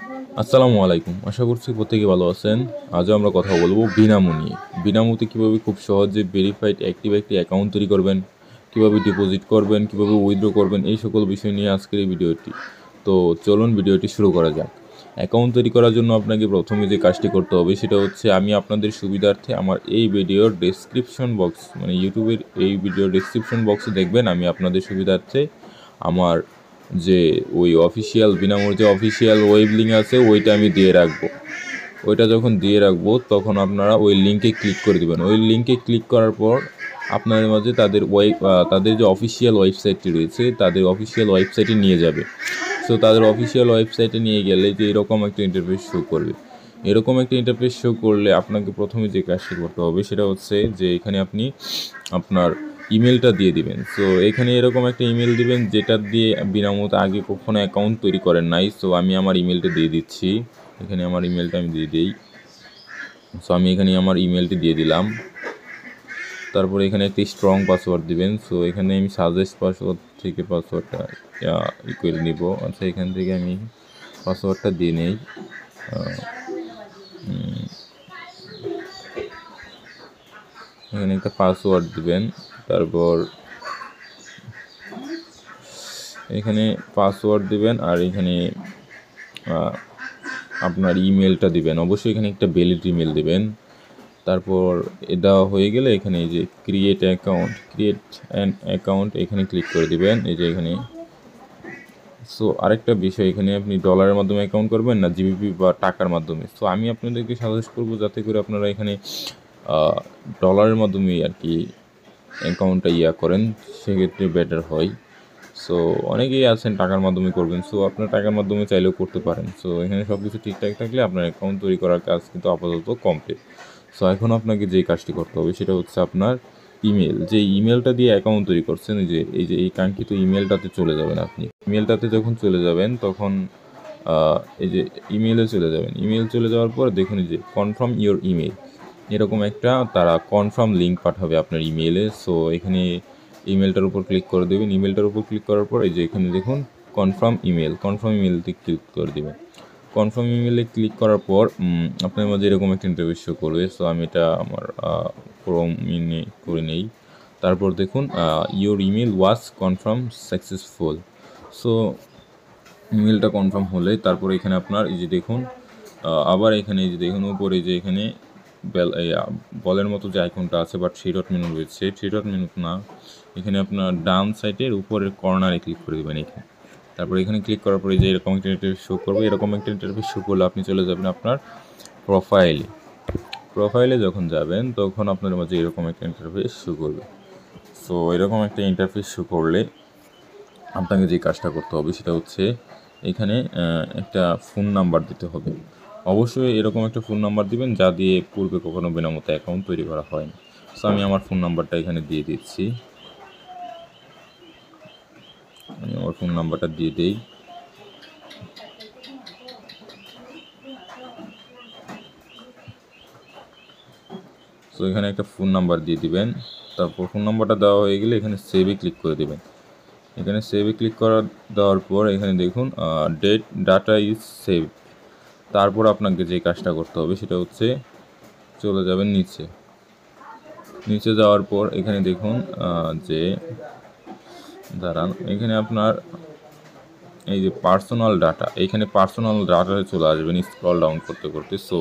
আসসালামু আলাইকুম। আশা করছি প্রত্যেকে ভালো আছেন। আজও আমরা কথা বলবো বিনামূল্যে নিয়ে। বিনামূল্যে কীভাবে খুব সহজে ভেরিফাইড অ্যাক্টিভ একটি অ্যাকাউন্ট তৈরি করবেন, কীভাবে ডিপোজিট করবেন, কীভাবে উইথড্র করবেন, এই সকল বিষয় নিয়ে আজকের এই ভিডিওটি। তো চলুন ভিডিওটি শুরু করা যাক। অ্যাকাউন্ট তৈরি করার জন্য আপনাকে প্রথমে যে কাজটি করতে হবে সেটা হচ্ছে, আমি আপনাদের সুবিধার্থে আমার এই ভিডিওর ডেসক্রিপশন বক্স, মানে ইউটিউবের এই ভিডিওর ডেসক্রিপশন বক্সে দেখবেন, আমি আপনাদের সুবিধার্থে আমার যে ওই অফিসিয়াল বিনামূল্যে যে অফিসিয়াল ওয়েব লিঙ্ক আছে ওইটা আমি দিয়ে রাখবো। ওইটা যখন দিয়ে রাখবো তখন আপনারা ওই লিঙ্কে ক্লিক করে দেবেন। ওই লিঙ্কে ক্লিক করার পর আপনাদের মাঝে তাদের যে অফিসিয়াল ওয়েবসাইটটি রয়েছে তাদের অফিসিয়াল ওয়েবসাইটে নিয়ে যাবে। সো তাদের অফিসিয়াল ওয়েবসাইটে নিয়ে গেলে যে এরকম একটা ইন্টারফেস শো করবে। এরকম একটা ইন্টারফেস শো করলে আপনাকে প্রথমে যে কাজটি করতে হবে সেটা হচ্ছে যে এখানে আপনি আপনার ইমেলটা দিয়ে দিবেন। সো এখানে এরকম একটা ইমেল দিবেন যেটা দিয়ে বিনামূল্যে আগে কখনো অ্যাকাউন্ট তৈরি করেন নাই। সো আমি আমার ইমেলটা দিয়ে দিচ্ছি। এখানে আমার ইমেলটা আমি দিয়ে দিই। সো আমি এখানে আমার ইমেলটি দিয়ে দিলাম। তারপরে এখানে একটি স্ট্রং পাসওয়ার্ড দিবেন। সো এখানে আমি সাজেস্ট পাসওয়ার্ড থেকে পাসওয়ার্ডটা ইকুয়াল নিব। আচ্ছা, এখান থেকে আমি পাসওয়ার্ডটা দিয়ে নেই। এখানে একটা পাসওয়ার্ড দিবেন। তারপর এখানে পাসওয়ার্ড দিবেন আর এখানে আপনার ইমেলটা দিবেন। অবশ্যই এখানে একটা ভ্যালিড ইমেল দিবেন। তারপর এটা হয়ে গেলে এখানে এই যে ক্রিয়েট অ্যান অ্যাকাউন্ট এখানে ক্লিক করে দিবেন। এই যে এখানে। সো আরেকটা বিষয়, এখানে আপনি ডলারের মাধ্যমে অ্যাকাউন্ট করবেন না জিবিপি বা টাকার মাধ্যমে। সো আমি আপনাদেরকে সাজেস্ট করবো যাতে করে আপনারা এখানে ডলারের মাধ্যমে আর কি অ্যাকাউন্টটা করেন, সেক্ষেত্রে বেটার হয়। সো অনেকেই আছেন টাকার মাধ্যমে করবেন। সো আপনার টাকার মাধ্যমে চাইলেও করতে পারেন। সো এখানে সব কিছু ঠিকঠাক থাকলে আপনার অ্যাকাউন্ট তৈরি করার কাজ কিন্তু আপাতত কমপ্লিট। সো এখন আপনাকে যে কাজটি করতে হবে সেটা হচ্ছে আপনার ইমেল, যে ইমেলটা দিয়ে অ্যাকাউন্ট তৈরি করছেন, এই কাঙ্ক্ষিত ইমেলটাতে চলে যাবেন। আপনি ইমেলটাতে যখন চলে যাবেন তখন এই যে ইমেলে চলে যাবেন। ইমেল চলে যাওয়ার পর দেখুন এই যে কনফার্ম ইওর ইমেল, এরকম একটা তারা কনফার্ম লিঙ্ক পাঠাবে আপনার ইমেলে। সো এখানে ইমেলটার উপর ক্লিক করে দেবেন। ইমেলটার উপর ক্লিক করার পর এই যে এখানে দেখুন কনফার্ম ইমেলতে ক্লিক করে দেবেন। কনফার্ম ইমেলে ক্লিক করার পর আপনার মাঝে এরকম একটা ইন্টারফেস শো করবে। সো আমি এটা আমার ক্রোমে করে নেই। তারপর দেখুন your email was confirm successful. So ইমেলটা কনফার্ম হলে তারপর এখানে আপনার এই যে দেখুন আবার এখানে এই যে দেখুন উপরে যে এখানে বলের মতো যে আইকনটা আছে, বাট থ্রি ডট মেনু রয়েছে, থ্রি ডট মেনু না, এখানে আপনার ডান সাইডের উপরের কর্নারে ক্লিক করে দেবেন এখানে। তারপর এখানে ক্লিক করার পরে যে এরকম একটা ইন্টারফেস শো করবে। এরকম একটা ইন্টারফেস শো করলে আপনি চলে যাবেন আপনার প্রোফাইলে যখন যাবেন তখন আপনার মাঝে এরকম একটা ইন্টারফেস শো করবে। সো এরকম একটা ইন্টারফেস শো করলে আপনাকে যে কাজটা করতে হবে সেটা হচ্ছে এখানে একটা ফোন নাম্বার দিতে হবে। অবশ্যই এরকম একটা ফোন নাম্বার দিবেন যা দিয়ে পূর্বে কখনো বিনামূল্যে অ্যাকাউন্ট তৈরি করা হয়নি। সো আমি আমার ফোন নাম্বারটা এখানে দিয়ে দিচ্ছি। আমি আমার ফোন নাম্বারটা দিয়ে দিই। সো এখানে একটা ফোন নাম্বার দিয়ে দিবেন। তারপর ফোন নাম্বারটা দেওয়া হয়ে গেলে এখানে সেভে ক্লিক করে দেবেন। এখানে সেভে ক্লিক দেওয়ার পর এখানে দেখুন ডাটা ইজ সেভ। তারপর আপনাকে যে কাজটা করতে হবে সেটা হচ্ছে চলে যাবেন নিচে যাওয়ার পর এখানে দেখুন যে দাঁড়ান, এখানে আপনার এই যে পার্সোনাল ডাটা, এইখানে পার্সোনাল ডাটায় চলে আসবেন স্ক্রল ডাউন করতে করতে। সো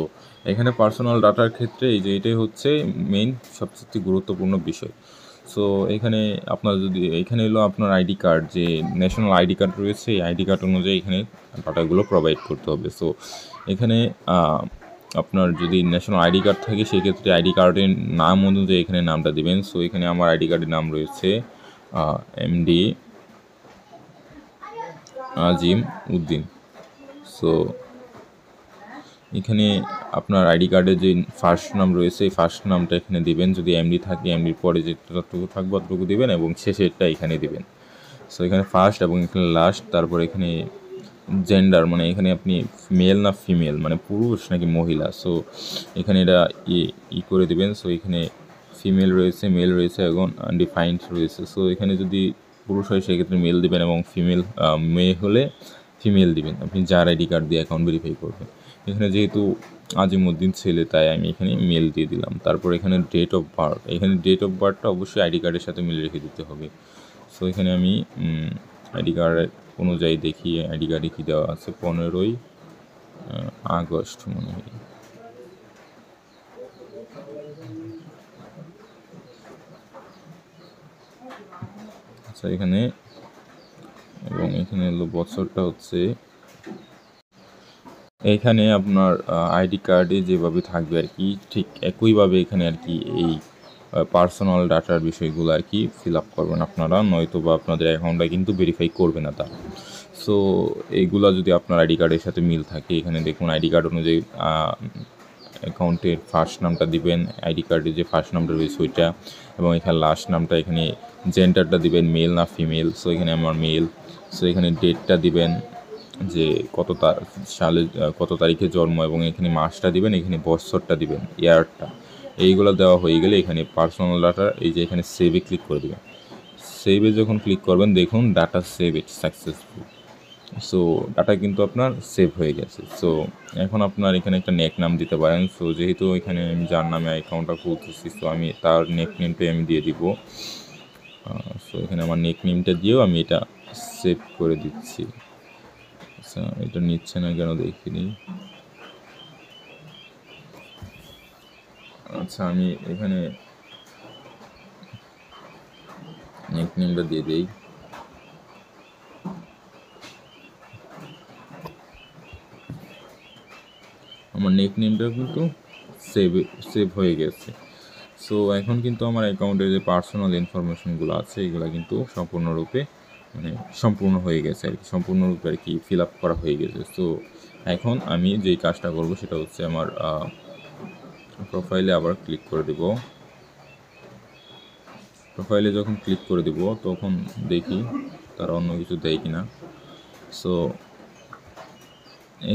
এখানে পার্সোনাল ডাটার ক্ষেত্রে এই যে এটাই হচ্ছে মেইন সবচেয়ে গুরুত্বপূর্ণ বিষয়। সো এখানে আপনার যদি এখানে হলো আপনার আইডি কার্ড, যে ন্যাশনাল আইডি কার্ড রয়েছে, এই আইডি কার্ড অনুযায়ী এখানে ডাটাগুলো প্রোভাইড করতে হবে। সো এখানে আপনার যদি ন্যাশনাল আইডি কার্ড থাকে সেক্ষেত্রে আইডি কার্ডের নাম অনুযায়ী এখানে নামটা দেবেন। সো এখানে আমার আইডি কার্ডের নাম রয়েছে এমডি আজিম উদ্দিন। সো এখানে আপনার আইডি কার্ডের যে ফার্স্ট নাম রয়েছে এই ফার্স্ট নামটা এখানে দিবেন। যদি এমডি থাকে এমডির পরে যেটুকু থাকবে অতটুকু দিবেন এবং শেষেরটা এখানে দিবেন। সো এখানে ফার্স্ট এবং এখানে লাস্ট। তারপর এখানে জেন্ডার, মানে এখানে আপনি মেল না ফিমেল, মানে পুরুষ নাকি মহিলা। সো এখানে এটা করে দিবেন। সো এখানে ফিমেল রয়েছে, মেল রয়েছে এবং আনডিফাইন্ড রয়েছে। সো এখানে যদি পুরুষ হয় সেক্ষেত্রে মেল দিবেন এবং ফিমেল মেয়ে হলে ফিমেল দিবেন, আপনি যার আইডি কার্ড দিয়ে অ্যাকাউন্ট ভেরিফাই করবেন। এখানে যেহেতু আজিমুদ্দিন ছেলে, তাই আমি এখানে মেল দিয়ে দিলাম। তারপর এখানে ডেট অফ বার্থ, এখানে ডেট অফ বার্থটা অবশ্যই আইডি কার্ডের সাথে মিলে রেখে দিতে হবে। সো এখানে আমি আইডি কার্ডের অনুযায়ী দেখি, আইডি কার্ডে কী দেওয়া আছে, 15ই আগস্ট মনে হয়। আচ্ছা, এখানে এবং এখানে হলো বছরটা হচ্ছে, এখানে আপনার আইডি কার্ডে যেভাবে থাকবে আর কি, ঠিক একইভাবে এখানে আর কি এই পার্সোনাল ডাটার বিষয়গুলো আর কি ফিল আপ করবেন আপনারা, নয়তো বা আপনাদের অ্যাকাউন্টটা কিন্তু ভেরিফাই করবে না তারা। সো এইগুলা যদি আপনার আইডি কার্ডের সাথে মিল থাকে, এখানে দেখুন আইডি কার্ড অনুযায়ী অ্যাকাউন্টের ফার্স্ট নামটা দিবেন, আইডি কার্ডে যে ফার্স্ট নামটা রয়েছে ওইটা, এবং এখানে লাস্ট নামটা, এখানে জেন্ডারটা দিবেন মেল না ফিমেল। সো এখানে আমার মেল। সো এখানে ডেটটা দিবেন যে সালে কত তারিখে জন্ম, এবং এখানে মাসটা দিবেন, এখানে বছরটা দিবেন, ইয়ারটা। এইগুলো দেওয়া হয়ে গেলে এখানে পার্সোনাল ডাটা, এই যে এখানে সেভে ক্লিক করে দেবেন। সেভে যখন ক্লিক করবেন দেখুন data save it successful. So data কিন্তু আপনার সেভ হয়ে গেছে। সো এখন আপনার এখানে একটা নেক নাম দিতে পারেন। সো যেহেতু এখানে আমি যার নামে অ্যাকাউন্টটা খুলতেছি, সো আমি তার নেক নেমটাই আমি দিয়ে দিব। সো এখানে আমার নেক নেমটা দিয়েও আমি এটা সেভ করে দিচ্ছি। আচ্ছা, এটা নিচ্ছে না কেন দেখিনি। আচ্ছা, আমি এখানে নেক নেমটা দিয়ে দিই। আমার নেক নেমটা কিন্তু সেভ হয়ে গেছে। সো এখন কিন্তু আমার অ্যাকাউন্টের যে পার্সোনাল ইনফরমেশনগুলো আছে, এগুলো কিন্তু সম্পূর্ণরূপে সম্পূর্ণ হয়ে গেছে আর কি, সম্পূর্ণরূপে আর কি ফিল আপ করা হয়ে গেছে। সো এখন আমি যেই কাজটা করব সেটা হচ্ছে আমার প্রোফাইলে আবার ক্লিক করে দেব। প্রোফাইলে যখন ক্লিক করে দেব তখন দেখি তারা অন্য কিছু দেয় কিনা। সো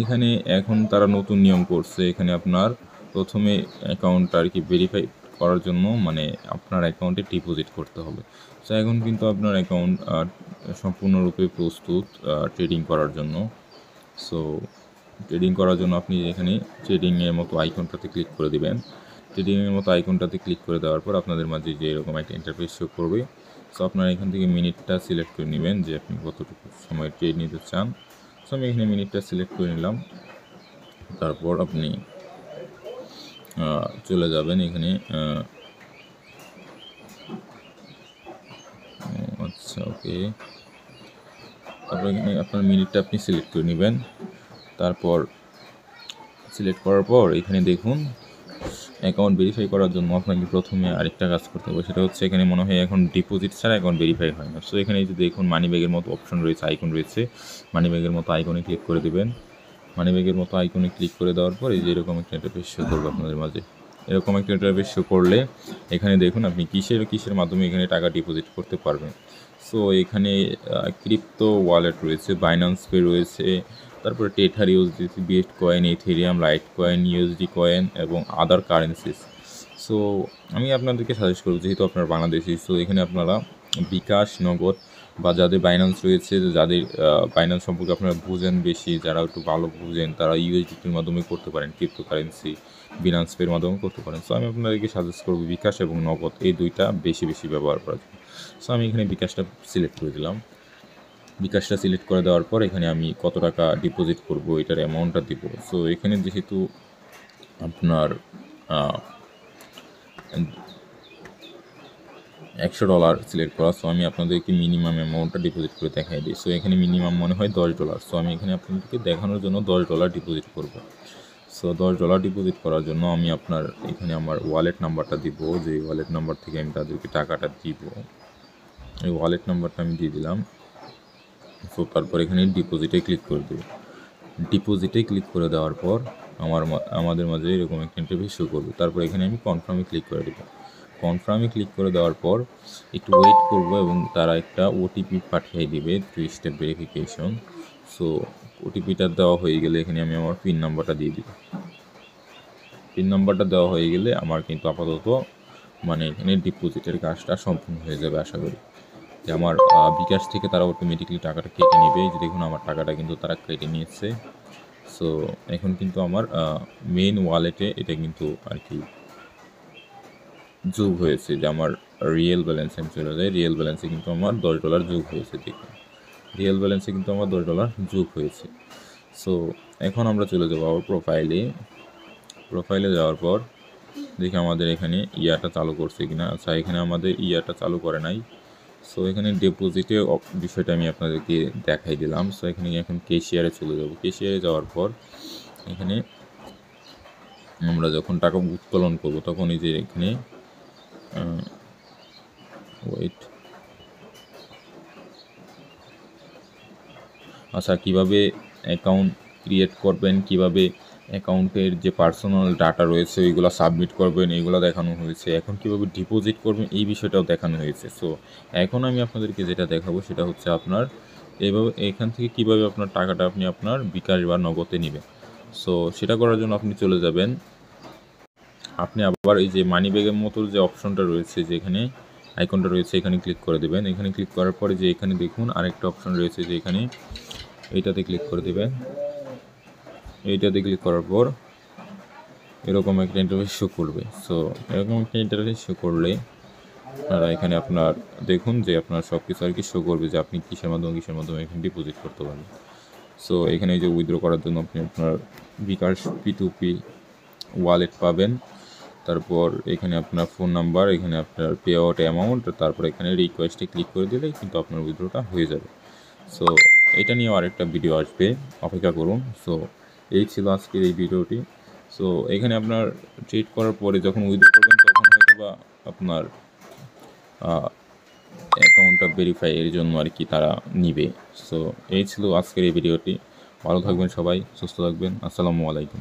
এখানে এখন তারা নতুন নিয়ম করছে, এখানে আপনার প্রথমে অ্যাকাউন্টটা আর কি ভেরিফাই করার জন্য আপনার অ্যাকাউন্টে ডিপোজিট করতে হবে। সো এখন কিন্তু আপনার অ্যাকাউন্ট সম্পূর্ণরূপে প্রস্তুত ট্রেডিং করার জন্য। সো ট্রেডিং করার জন্য আপনি এখানে ট্রেডিংয়ের মতো আইকনটাতে ক্লিক করে দেবেন। ট্রেডিংয়ের মতো আইকনটাতে ক্লিক করে দেওয়ার পর আপনাদের মাঝে যে এরকম একটা ইন্টারফেস শো করবে। সো আপনারা এখান থেকে মিনিটটা সিলেক্ট করে নেবেন যে আপনি কতটুকু সময় ট্রেড নিতে চান। সো আমি এখানে মিনিটটা সিলেক্ট করে নিলাম। তারপর আপনি চলে যাবেন এখানে। আচ্ছা, ওকে। তারপর এখানে আপনার মিনিটটা আপনি সিলেক্ট করে নেবেন। তারপর সিলেক্ট করার পর এখানে দেখুন অ্যাকাউন্ট ভেরিফাই করার জন্য আপনাকে প্রথমে আরেকটা কাজ করতে হবে, সেটা হচ্ছে এখানে মনে হয় এখন ডিপোজিট ছাড়া অ্যাকাউন্ট ভেরিফাই হয় না। সো এখানে যে দেখুন মানি ব্যাগের মতো অপশন রয়েছে, আইকন রয়েছে, মানি ব্যাগের মতো আইকনে ক্লিক করে দেবেন। মানি ব্যাগের মতো আইকনে ক্লিক করে দেওয়ার পর এই যে এরকম একটা ইন্টারফেস শো করবে আপনাদের মাঝে। এরকম একটা ইন্টারফেস শো করলে এখানে দেখুন আপনি কিসের মাধ্যমে এখানে টাকা ডিপোজিট করতে পারবেন। সো এখানে ক্রিপ্টো ওয়ালেট রয়েছে, বাইন্যান্স পে রয়েছে, তারপরে Tether, USDC, bitcoin, Ethereum, light coin, USD coin এবং আদার কারেন্সিস। সো আমি আপনাদেরকে সাজেস্ট করব, যেহেতু আপনারা বাংলাদেশি, সো এখানে আপনারা বিকাশ, নগদ বা যাদের বাইন্যান্স রয়েছে, যাদের বাইন্যান্স সম্পর্কে আপনারা বুঝেন বেশি, যারা একটু ভালো বুঝেন, তারা ইউএসডিটির মাধ্যমে করতে পারেন, ক্রিপ্টোকারেন্সি বিনান্স পের মাধ্যমে করতে পারেন। সো আমি আপনাদেরকে সাজেস্ট করব বিকাশ এবং নগদ এই দুইটা বেশি ব্যবহার করার জন্য। সো আমি এখানে বিকাশটা সিলেক্ট করে দিলাম। বিকাশটা সিলেক্ট করে দেওয়ার পর এখানে আমি কত টাকা ডিপোজিট করব এটার অ্যামাউন্টটা দিব। সো এখানে যেহেতু আপনার $100 সিলেক্ট করা, সো আমি আপনাদেরকে মিনিমাম অ্যামাউন্টটা ডিপোজিট করে দেখাই দিই। সো এখানে মিনিমাম মনে হয় $10। সো আমি এখানে আপনাদেরকে দেখানোর জন্য $10 ডিপোজিট করব। সো $10 ডিপোজিট করার জন্য আমি আপনার এখানে আমার ওয়ালেট নাম্বারটা দিব, যে ওয়ালেট নাম্বার থেকে আমি তাদেরকে টাকাটা দিব। এই ওয়ালেট নাম্বারটা আমি দিয়ে দিলাম। সো তারপর এখানে ডিপোজিটে ক্লিক করে দেব। ডিপোজিটে ক্লিক করে দেওয়ার পর আমাদের মাঝে এরকম একটা ইন্টারফেস শো করবে। তারপর এখানে আমি কনফার্মে ক্লিক করে দেব। কনফার্মে ক্লিক করে দেওয়ার পর একটু ওয়েট করব এবং তারা একটা ওটিপি পাঠিয়ে দিবে, 3 স্টেপ ভেরিফিকেশন। সো ওটিপিটা দেওয়া হয়ে গেলে এখানে আমি আমার পিন নাম্বারটা দিয়ে দিব। পিন নাম্বারটা দেওয়া হয়ে গেলে আমার কিন্তু আপাতত এখানে ডিপোজিটের কাজটা সম্পূর্ণ হয়ে যাবে আশা করি। যে আমার বিকাশ থেকে তারা অটোমেটিকলি টাকাটা কেটে নেবে। এই যে দেখুন আমার টাকাটা কিন্তু তারা কেটে নিয়েছে। সো এখন কিন্তু আমার মেইন ওয়ালেটে এটা কিন্তু আর কি যোগ হয়েছে, যে আমার রিয়েল ব্যালেন্সে আমি চলে যাই, রিয়েল ব্যালেন্সে কিন্তু আমার $10 যোগ হয়েছে। দেখুন রিয়েল ব্যালেন্সে কিন্তু আমার $10 যোগ হয়েছে। সো এখন আমরা চলে যাবো আবার প্রোফাইলে যাওয়ার পর দেখি আমাদের এখানে ইয়াটা চালু করছে কিনা। আচ্ছা, এখানে আমাদের ইয়াটা চালু করে নাই। সো এখানে ডিপোজিটে বিষয়টা আমি আপনাদেরকে দেখাই দিলাম। সো এখানে এখন ক্যাশিয়ারে চলে যাব। ক্যাশিয়ারে যাওয়ার পর এখানে আমরা যখন টাকা উত্তোলন করব তখন এই যে এখানে আচ্ছা, কিভাবে অ্যাকাউন্ট ক্রিয়েট করবেন, কিভাবে অ্যাকাউন্টের যে পার্সোনাল ডাটা রয়েছে ওইগুলো সাবমিট করবেন, এইগুলো দেখানো হয়েছে। এখন কিভাবে ডিপোজিট করবেন এই বিষয়টাও দেখানো হয়েছে। সো এখন আমি আপনাদেরকে যেটা দেখাবো সেটা হচ্ছে আপনার এইভাবে এখান থেকে কিভাবে আপনার টাকাটা আপনি আপনার বিকাশ বা নগদে নেবেন। সো সেটা করার জন্য আপনি চলে যাবেন, আপনি আবার এই যে মানি ব্যাগের মতো যে অপশনটা রয়েছে, যে এখানে আইকনটা রয়েছে এখানে ক্লিক করে দেবেন। এখানে ক্লিক করার পরে যে এখানে দেখুন আরেকটা অপশন রয়েছে, যে এখানে এইটাতে ক্লিক করে দেবেন। এইটাতে ক্লিক করার পর এরকম একটা ইন্টারফেস শো করবে। সো এরকম একটা ইন্টারফেস শো করলে আপনারা এখানে আপনার দেখুন যে আপনার সব কিছু আর কি শো করবে, যে আপনি কিসের মাধ্যমে এখানে ডিপোজিট করতে পারবেন। সো এখানে এই যে উইথড্র করার জন্য আপনি আপনার বিকাশ P2P ওয়ালেট পাবেন। তারপর এখানে আপনার ফোন নাম্বার, এখানে আপনার পে আউট অ্যামাউন্ট, তারপর এখানে রিকোয়েস্টে ক্লিক করে দিলেই কিন্তু আপনার উইথড্রটা হয়ে যাবে। সো এটা নিয়েও আরেকটা ভিডিও আসবে, অপেক্ষা করুন। সো এই ছিল আজকের এই ভিডিওটি। সো এখানে আপনার ট্রেড করার পরে যখন উইথড্র করবেন তখন হয়তো বা আপনার অ্যাকাউন্টটা ভেরিফাই এর জন্য আর কি তারা নিবে। সো এই ছিল আজকের এই ভিডিওটি। ভালো থাকবেন সবাই, সুস্থ থাকবেন। আসসালামু আলাইকুম।